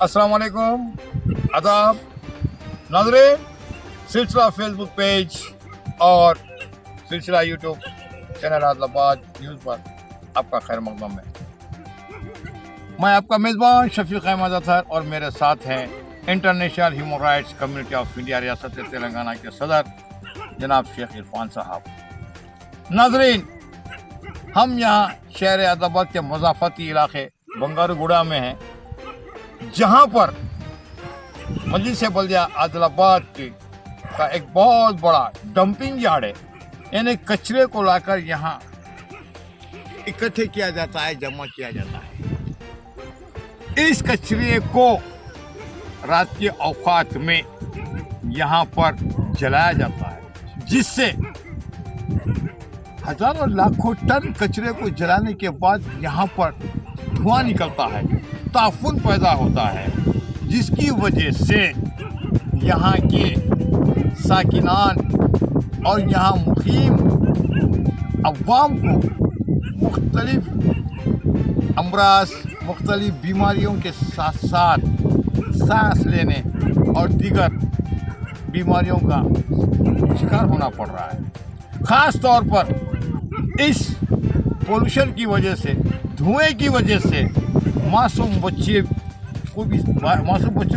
अस्सलाम वालेकुम, आदाब नाज़रीन। सिलसिला फेसबुक पेज और सिलसिला यूट्यूब चैनल आदिलाबाद न्यूज़ पर आपका खैर मकदम है। मैं आपका मेज़बान शफीक अहमद अतहर और मेरे साथ हैं international human rights community of India रियासत तेलंगाना के सदर जनाब शेख इरफान साहब। नाज़रीन, हम यहाँ शहर आदिलाबाद के मज़ाफ़ती इलाके बंगारूगुड़ा में हैं, जहाँ पर मजलिस बल्दिया आदिलाबाद का एक बहुत बड़ा डंपिंग यार्ड है। यानी कचरे को लाकर यहाँ इकट्ठे किया जाता है, जमा किया जाता है। इस कचरे को रात के औकात में यहाँ पर जलाया जाता है, जिससे हजारों लाखों टन कचरे को जलाने के बाद यहाँ पर धुआं निकलता है, ताफून पैदा होता है, जिसकी वजह से यहाँ के साकिनान और यहाँ मुकीम अवाम को मुख्तलिफ अमराज, मुख्तलिफ बीमारियों के साथ साथ सांस लेने और दीगर बीमारियों का शिकार होना पड़ रहा है। ख़ास तौर पर इस पोल्यूशन की वजह से, धुएं की वजह से मासूम बच्चों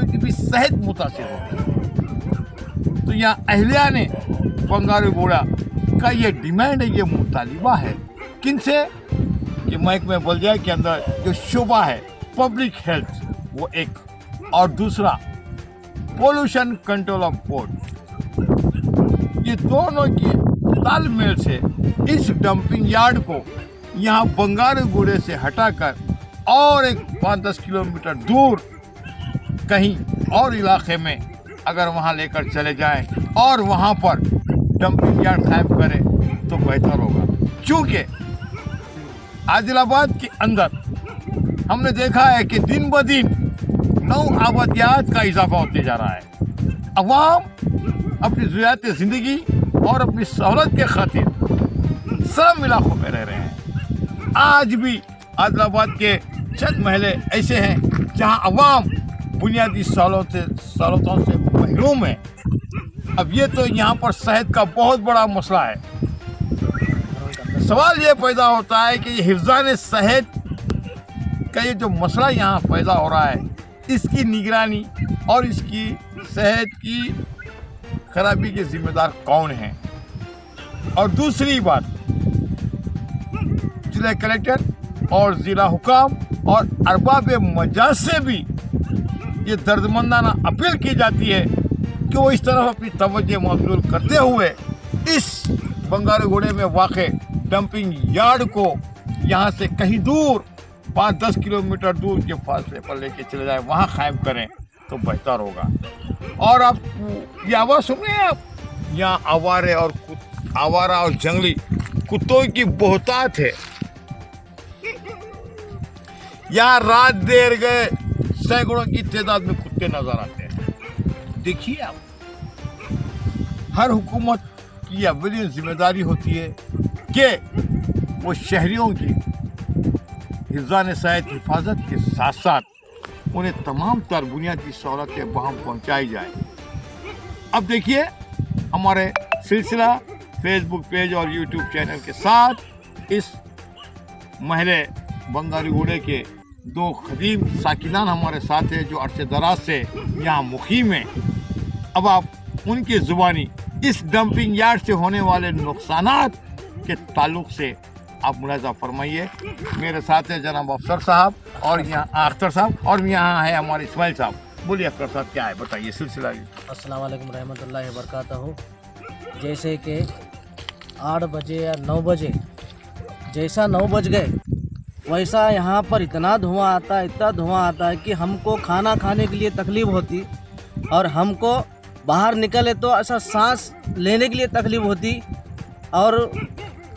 की भी सेहत मुतासिर होती है। तो यहाँ अहलिया ने बंगारूगुड़ा का ये डिमांड है, ये मुतालिबा है किनसे कि महकमे बल्दिया के अंदर जो शोबा है पब्लिक हेल्थ वो एक, और दूसरा पोल्यूशन कंट्रोल ऑफ बोर्ड, ये दोनों की तालमेल से इस डंपिंग यार्ड को यहाँ बंगारूगुड़े से हटाकर और एक 5-10 किलोमीटर दूर कहीं और इलाके में अगर वहाँ लेकर चले जाएं और वहाँ पर डंपिंग यार्ड कायम करें तो बेहतर होगा। क्योंकि आदिलाबाद के अंदर हमने देखा है कि दिन ब दिन नौ आबादियात का इजाफा होते जा रहा है। अवाम अपनी ज़रूरियात ज़िंदगी और अपनी सहूलत के खातिर सब इलाकों में रह रहे हैं। आज भी आदिलाबाद के चंद महल्ले ऐसे हैं जहां अवाम बुनियादी सहूलतों से महरूम है। अब ये तो यहाँ पर सेहत का बहुत बड़ा मसला है। सवाल ये पैदा होता है कि हिफ्ज़ान सेहत का ये जो मसला यहाँ पैदा हो रहा है, इसकी निगरानी और इसकी सेहत की खराबी के जिम्मेदार कौन हैं। और दूसरी बात, जिला कलेक्टर और ज़िला हुकाम और अरबाब मजाज से भी ये दर्दमंदाना अपील की जाती है कि वो इस तरफ अपनी तवज्जो मबज़ूल करते हुए इस बंगारूगुड़े में वाक़े डंपिंग यार्ड को यहाँ से कहीं दूर 5-10 किलोमीटर दूर के फासले पर लेके चले जाए, वहाँ कायम करें तो बेहतर होगा। और आप ये आवाज़ सुन रहे हैं, आप यहाँ आवारा और जंगली कुत्तों की बहुतात है। यहाँ रात देर गए सैकड़ों की तादाद में कुत्ते नजर आते हैं। देखिए आप, हर हुकूमत की अव्वली जिम्मेदारी होती है कि वो शहरियों की हिफ्ज़ान सेहत हिफाजत के साथ साथ उन्हें तमाम तर बुनियादी सहूलतें वहाँ पहुँचाई जाए। अब देखिए, हमारे सिलसिला फेसबुक पेज और यूट्यूब चैनल के साथ इस महले बंगारूगुड़े के दो खदीम साकिनान हमारे साथ हैं जो अरसे दराज से यहाँ मुकीम हैं। अब आप उनकी ज़ुबानी इस डंपिंग यार्ड से होने वाले नुकसानात के ताल्लुक़ से आप मुलाज़ा फरमाइए। मेरे साथ हैं जनाब अफसर साहब और यहाँ अख्तर साहब, और यहाँ है हमारे इस्माइल साहब। बोलिए अख्तर साहब, क्या है बताइए सिलसिला। अस्सलाम वालेकुम रहमतुल्लाहि व बरकातहू। जैसे कि 8 बजे या 9 बजे, जैसा 9 बज गए वैसा यहाँ पर इतना धुआं आता है, इतना धुआं आता है कि हमको खाना खाने के लिए तकलीफ़ होती और हमको बाहर निकले तो ऐसा सांस लेने के लिए तकलीफ़ होती। और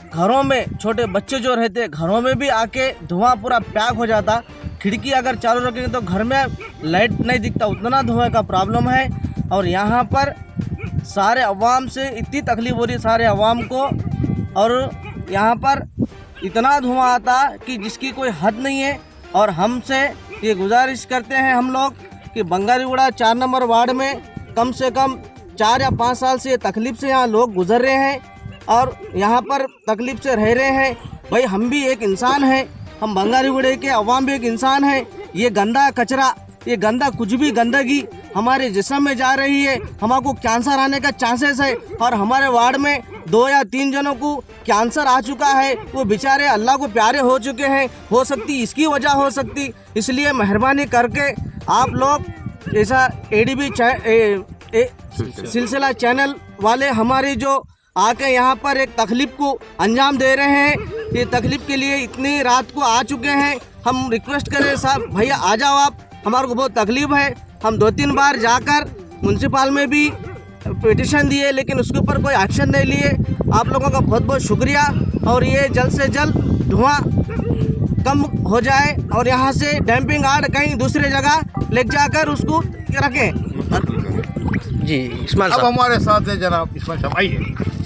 घरों में छोटे बच्चे जो रहते, घरों में भी आके धुआं पूरा पैक हो जाता। खिड़की अगर चालू रखेंगे तो घर में लाइट नहीं दिखता, उतना धुआं का प्रॉब्लम है। और यहाँ पर सारे अवाम से इतनी तकलीफ़ हो रही, सारे अवाम को। और यहाँ पर इतना धुआं आता कि जिसकी कोई हद नहीं है। और हमसे ये गुजारिश करते हैं हम लोग कि बंगारीगुड़ा 4 नंबर वार्ड में कम से कम 4 या 5 साल से तकलीफ़ से यहाँ लोग गुजर रहे हैं और यहाँ पर तकलीफ़ से रह रहे हैं। भाई हम भी एक इंसान हैं, हम बंगारीगुड़े के अवाम भी एक इंसान हैं। ये गंदा कचरा, ये गंदा कुछ भी गंदगी हमारे जिस्म में जा रही है, हमको कैंसर आने का चांसेस है। और हमारे वार्ड में 2 या 3 जनों को कैंसर आ चुका है, वो बेचारे अल्लाह को प्यारे हो चुके हैं। हो सकती इसकी वजह हो सकती, इसलिए मेहरबानी करके आप लोग ऐसा एडीबी सिलसिला चैनल वाले हमारी जो आके यहाँ पर एक तकलीफ को अंजाम दे रहे हैं, ये तकलीफ के लिए इतनी रात को आ चुके हैं। हम रिक्वेस्ट करें साहब भैया आ जाओ आप, हमारे को बहुत तकलीफ है। हम 2-3 बार जाकर म्यूनसिपल में भी पिटिशन दिए लेकिन उसके ऊपर कोई एक्शन नहीं लिए। आप लोगों का बहुत बहुत शुक्रिया और ये जल्द से जल्द धुआं कम हो जाए और यहाँ से डंपिंग यार्ड कहीं दूसरी जगह ले जाकर उसको रखें। जी इस्माइल अब साहब, हमारे साथ है जनाब इस्माइल साहब, आइए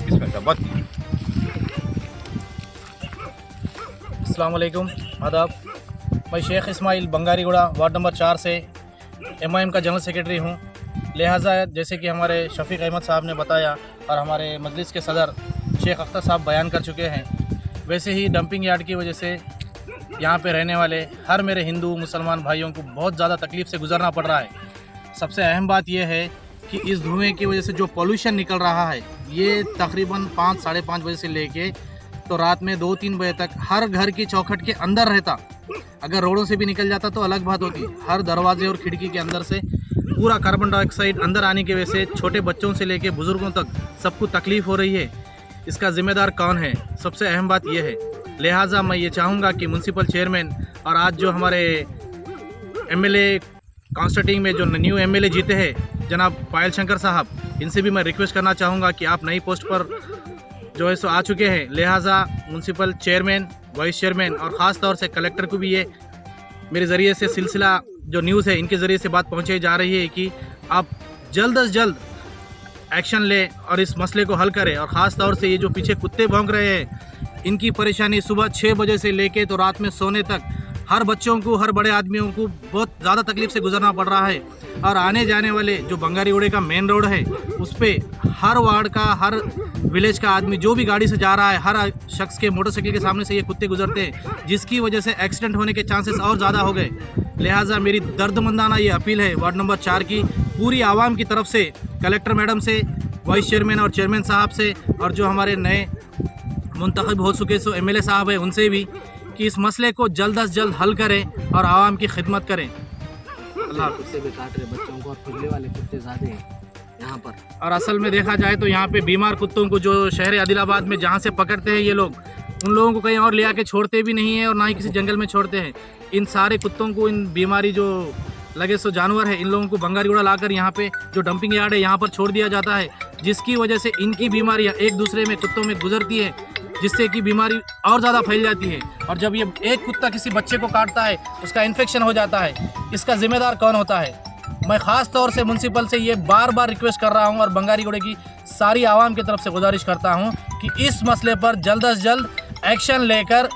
इस्माइल साहब बात कीजिए। अस्सलाम वालेकुम, आदाब। मैं शेख इस्माइल बंगारीगुड़ा वार्ड नंबर 4 से MIM का जनरल सेक्रेटरी हूँ। लिहाजा जैसे कि हमारे शफीक अहमद साहब ने बताया और हमारे मजलिस के सदर शेख अख्तर साहब बयान कर चुके हैं, वैसे ही डंपिंग यार्ड की वजह से यहाँ पे रहने वाले हर मेरे हिंदू मुसलमान भाइयों को बहुत ज़्यादा तकलीफ़ से गुजरना पड़ रहा है। सबसे अहम बात यह है कि इस धुएं की वजह से जो पोल्यूशन निकल रहा है ये तकरीबन 5 साढ़े 5 बजे से लेके तो रात में 2-3 बजे तक हर घर की चौखट के अंदर रहता। अगर रोडों से भी निकल जाता तो अलग बात होती। हर दरवाजे और खिड़की के अंदर से पूरा कार्बन डाइऑक्साइड अंदर आने की वजह से छोटे बच्चों से लेके बुज़ुर्गों तक सबको तकलीफ़ हो रही है। इसका ज़िम्मेदार कौन है? सबसे अहम बात यह है। लिहाजा मैं ये चाहूँगा कि म्यूनसिपल चेयरमैन और आज जो हमारे MLA कॉन्स्टिट्यूटिंग में जो न्यू MLA जीते हैं जनाब पायल शंकर साहब, इनसे भी मैं रिक्वेस्ट करना चाहूँगा कि आप नई पोस्ट पर जो है सो आ चुके हैं। लिहाजा म्यूनसिपल चेयरमैन, वाइस चेयरमैन और ख़ास तौर से कलेक्टर को भी ये मेरे ज़रिए से सिलसिला जो न्यूज़ है इनके ज़रिए से बात पहुँचाई जा रही है कि आप जल्द अज जल्द एक्शन लें और इस मसले को हल करें। और ख़ास तौर से ये जो पीछे कुत्ते भौंक रहे हैं, इनकी परेशानी सुबह 6 बजे से लेके तो रात में सोने तक हर बच्चों को, हर बड़े आदमियों को बहुत ज़्यादा तकलीफ़ से गुजरना पड़ रहा है। और आने जाने वाले जो बंगारीगुड़े का मेन रोड है उस पर हर वार्ड का, हर विलेज का आदमी जो भी गाड़ी से जा रहा है, हर शख्स के मोटरसाइकिल के सामने से ये कुत्ते गुजरते हैं, जिसकी वजह से एक्सीडेंट होने के चांसेस और ज़्यादा हो गए। लिहाजा मेरी दर्दमंदाना ये अपील है वार्ड नंबर 4 की पूरी आवाम की तरफ से, कलेक्टर मैडम से, वाइस चेयरमैन और चेयरमैन साहब से और जो हमारे नए मुंतखब हो चुके सो MLA साहब है उनसे भी, कि इस मसले को जल्द अज जल्द हल करें और आवाम की खिदमत करें। अल्लाह हाफ़िज़। कुत्ते भी काट रहे बच्चों को और खुले वाले कुत्ते ज़्यादा हैं यहाँ पर। और असल में देखा जाए तो यहाँ पे बीमार कुत्तों को जो शहर आदिलाबाद में जहाँ से पकड़ते हैं ये लोग, उन लोगों को कहीं और ले आके छोड़ते भी नहीं है और ना ही किसी जंगल में छोड़ते हैं। इन सारे कुत्तों को, इन बीमारी जो लगे सो जानवर है, इन लोगों को बंगारीगुड़ा लाकर यहाँ पे जो डंपिंग यार्ड है यहाँ पर छोड़ दिया जाता है, जिसकी वजह से इनकी बीमारियाँ एक दूसरे में कुत्तों में गुजरती है, जिससे कि बीमारी और ज़्यादा फैल जाती है। और जब ये एक कुत्ता किसी बच्चे को काटता है उसका इन्फेक्शन हो जाता है, इसका ज़िम्मेदार कौन होता है? मैं ख़ास तौर से म्यूनसिपल से ये बार बार रिक्वेस्ट कर रहा हूँ और बंगारीगुड़े की सारी आवाम की तरफ से गुजारिश करता हूँ कि इस मसले पर जल्द अज जल्द एक्शन लेकर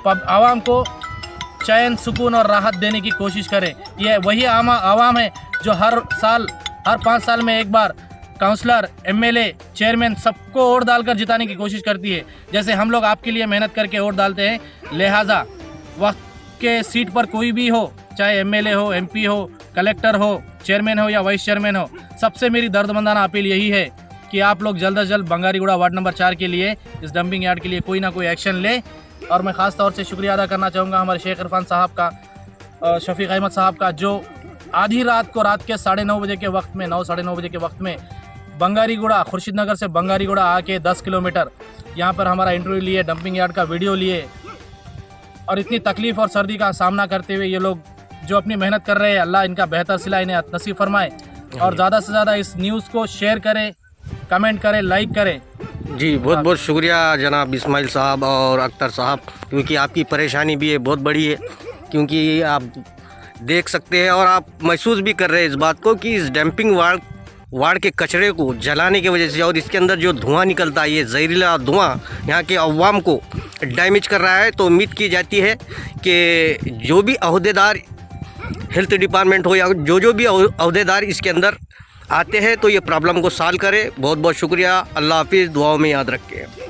आवाम को चैन, सुकून और राहत देने की कोशिश करें। यह वही आवाम है जो हर 5 साल में एक बार काउंसलर, MLA, चेयरमैन सबको वोट डालकर जिताने की कोशिश करती है, जैसे हम लोग आपके लिए मेहनत करके वोट डालते हैं। लिहाजा वक्त के सीट पर कोई भी हो, चाहे MLA हो, MP हो, कलेक्टर हो, चेयरमैन हो या वाइस चेयरमैन हो, सबसे मेरी दर्दमंदाना अपील यही है कि आप लोग जल्द अज जल्द बंगारीगुड़ा वार्ड नंबर 4 के लिए, इस डंपिंग यार्ड के लिए कोई ना कोई एक्शन ले। और मैं ख़ास तौर से शुक्रिया अदा करना चाहूँगा हमारे शेख इरफान साहब का, शफीक अहमद साहब का, जो आधी रात को रात के 9:30 बजे के वक्त में, 9 साढ़े 9 बजे के वक्त में बंगारीगुड़ा, खुर्शीद नगर से बंगारीगुड़ा आके 10 किलोमीटर यहाँ पर हमारा इंटरव्यू लिए, डंपिंग यार्ड का वीडियो लिए और इतनी तकलीफ़ और सर्दी का सामना करते हुए ये लोग जो अपनी मेहनत कर रहे हैं, अल्लाह इनका बेहतर सिला इन्हें नसीब फरमाए। और ज़्यादा से ज़्यादा इस न्यूज़ को शेयर करें, कमेंट करें, लाइक करें। जी बहुत बहुत शुक्रिया जनाब इस्माइल साहब और अख्तर साहब, क्योंकि आपकी परेशानी भी है बहुत बड़ी है, क्योंकि आप देख सकते हैं और आप महसूस भी कर रहे हैं इस बात को कि इस डंपिंग वार्ड के कचरे को जलाने की वजह से और इसके अंदर जो धुआं निकलता है, ये जहरीला धुआं यहाँ के अवाम को डैमेज कर रहा है। तो उम्मीद की जाती है कि जो भी अहदेदार हेल्थ डिपार्टमेंट हो या जो भी अहदेदार इसके अंदर आते हैं तो ये प्रॉब्लम को सॉल्व करें। बहुत बहुत शुक्रिया। अल्लाह हाफिज़। दुआओं में याद रखें।